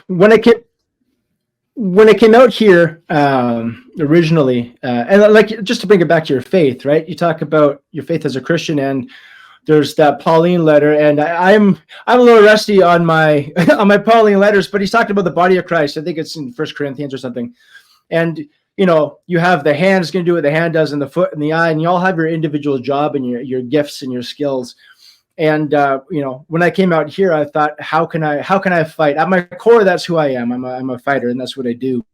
when I came out here originally, and like just to bring it back to your faith, right? You talk about your faith as a Christian, and there's that Pauline letter, and I'm a little rusty on my on my Pauline letters, but he's talking about the body of Christ. I think it's in First Corinthians or something, and you have the hand is going to do what the hand does, and the foot and the eye, and you all have your individual job and your gifts and your skills. And when I came out here, I thought, how can I fight? At my core, that's who I am. I'm a fighter, and that's what I do.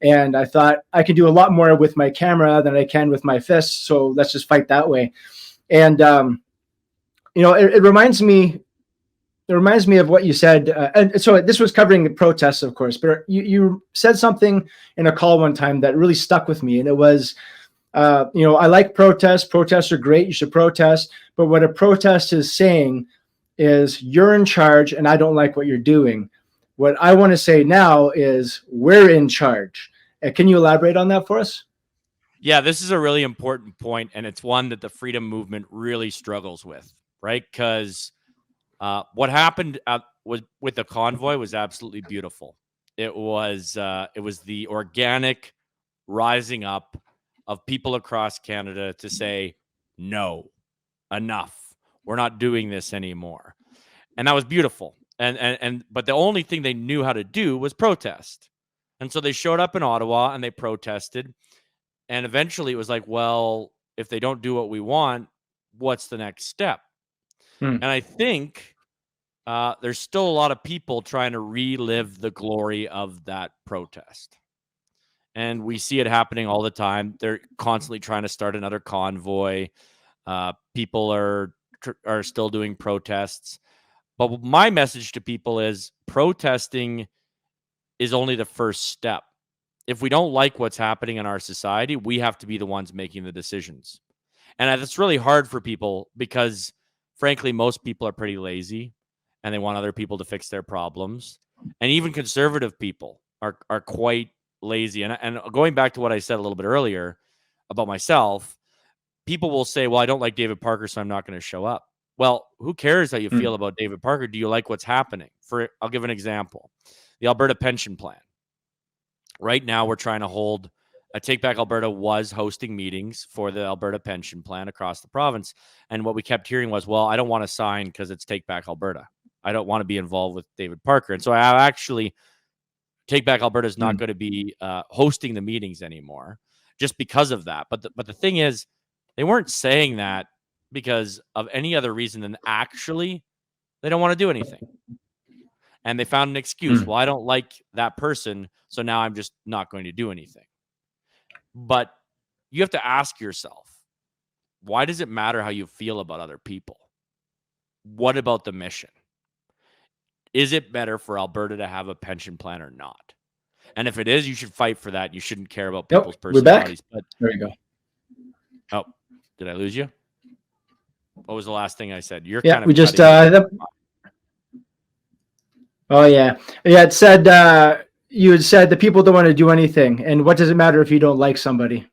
And I thought I could do a lot more with my camera than I can with my fists. So let's just fight that way. And it reminds me. It reminds me of what you said. And so this was covering the protests, of course. But you said something in a call one time that really stuck with me, and it was. I like protests. Protests are great. You should protest. But what a protest is saying is you're in charge and I don't like what you're doing. What I want to say now is we're in charge. Can you elaborate on that for us? Yeah, this is a really important point, and it's one that the freedom movement really struggles with, right? Because what happened with the convoy was absolutely beautiful. It was the organic rising up of people across Canada to say, no, enough. We're not doing this anymore. And that was beautiful. But the only thing they knew how to do was protest. And so they showed up in Ottawa and they protested. And eventually it was like, well, if they don't do what we want, what's the next step? And I think there's still a lot of people trying to relive the glory of that protest. And we see it happening all the time. They're constantly trying to start another convoy. People are still doing protests. But my message to people is protesting is only the first step. If we don't like what's happening in our society, we have to be the ones making the decisions. And it's really hard for people because, frankly, most people are pretty lazy and they want other people to fix their problems. And even conservative people are quite lazy. And going back to what I said a little bit earlier about myself, people will say, well, I don't like David Parker, so I'm not going to show up. Well, who cares how you feel about David Parker? Do you like what's happening? I'll give an example. The Alberta pension plan. Right now, we're trying to hold Take Back Alberta was hosting meetings for the Alberta pension plan across the province. And what we kept hearing was, well, I don't want to sign because it's Take Back Alberta. I don't want to be involved with David Parker. And so Take Back Alberta is not going to be hosting the meetings anymore just because of that. But the thing is, they weren't saying that because of any other reason than actually they don't want to do anything. And they found an excuse. Well, I don't like that person, so now I'm just not going to do anything. But you have to ask yourself, why does it matter how you feel about other people? What about the mission? Is it better for Alberta to have a pension plan or not? And if it is, you should fight for that. You shouldn't care about people's personalities. We're back. There you go. Oh, did I lose you? What was the last thing I said? We just oh yeah. It said you had said the people don't want to do anything. And what does it matter if you don't like somebody?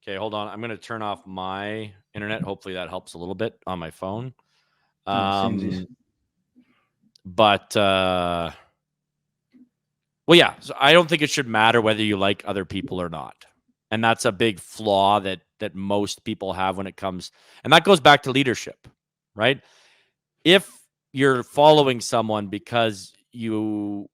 Okay, hold on. I'm going to turn off my internet. Hopefully that helps a little bit on my phone. Well, yeah. So I don't think it should matter whether you like other people or not. And that's a big flaw that most people have when it comes. And that goes back to leadership, right? If you're following someone because you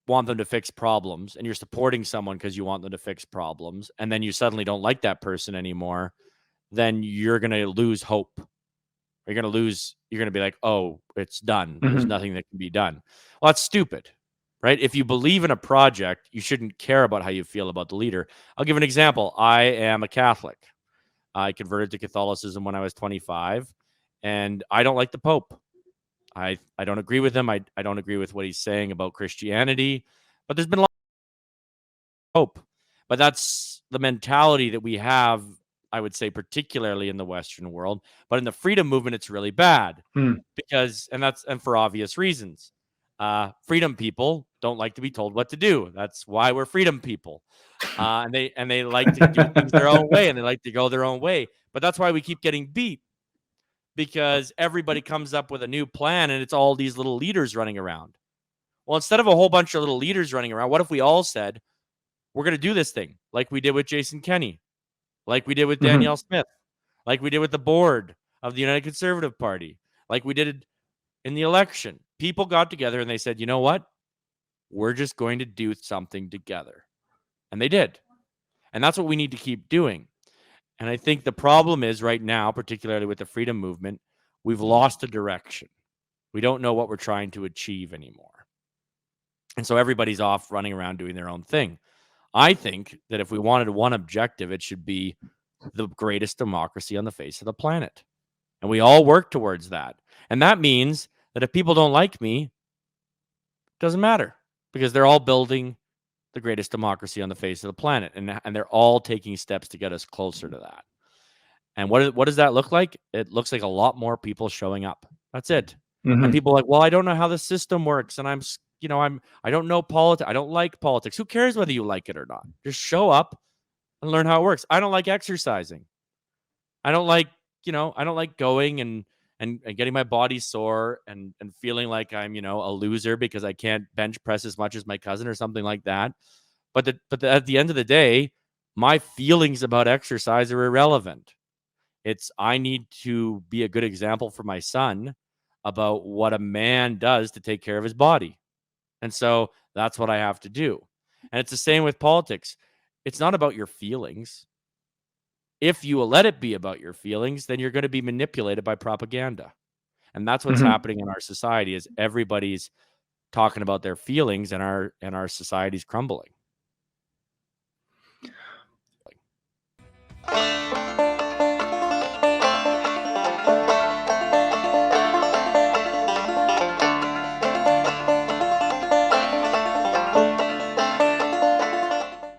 want them to fix problems and you're supporting someone because you want them to fix problems, and then you suddenly don't like that person anymore, then you're going to lose hope. You're going to be like, oh, it's done. There's nothing that can be done. Well, that's stupid, right? If you believe in a project, you shouldn't care about how you feel about the leader. I'll give an example. I am a Catholic. I converted to Catholicism when I was 25, and I don't like the Pope. I don't agree with him. I don't agree with what he's saying about Christianity, but there's been a lot of hope. But that's the mentality that we have, I would say, particularly in the Western world. But in the freedom movement, it's really bad because for obvious reasons. Freedom people don't like to be told what to do. That's why we're freedom people. And they like to do things their own way, and they like to go their own way. But that's why we keep getting beat, because everybody comes up with a new plan and it's all these little leaders running around. Well, instead of a whole bunch of little leaders running around, what if we all said, we're going to do this thing like we did with Jason Kenney, like we did with Danielle Smith, like we did with the board of the United Conservative Party, like we did in the election. People got together and they said, you know what? We're just going to do something together. And they did. And that's what we need to keep doing. And I think the problem is right now, particularly with the freedom movement, we've lost a direction. We don't know what we're trying to achieve anymore. And so everybody's off running around doing their own thing. I think that if we wanted one objective, it should be the greatest democracy on the face of the planet. And we all work towards that. And that means that if people don't like me, it doesn't matter, because they're all building the greatest democracy on the face of the planet. And they're all taking steps to get us closer to that. And what does that look like? It looks like a lot more people showing up. That's it. And people are like, well, I don't know how the system works. And I don't know politics. I don't like politics. Who cares whether you like it or not? Just show up and learn how it works. I don't like exercising. I don't like going and getting my body sore and feeling like I'm, a loser because I can't bench press as much as my cousin or something like that. But at the end of the day, my feelings about exercise are irrelevant. I need to be a good example for my son about what a man does to take care of his body. And so that's what I have to do. And it's the same with politics. It's not about your feelings. If you will let it be about your feelings, then you're going to be manipulated by propaganda. And that's what's happening in our society, is everybody's talking about their feelings, and our society's crumbling.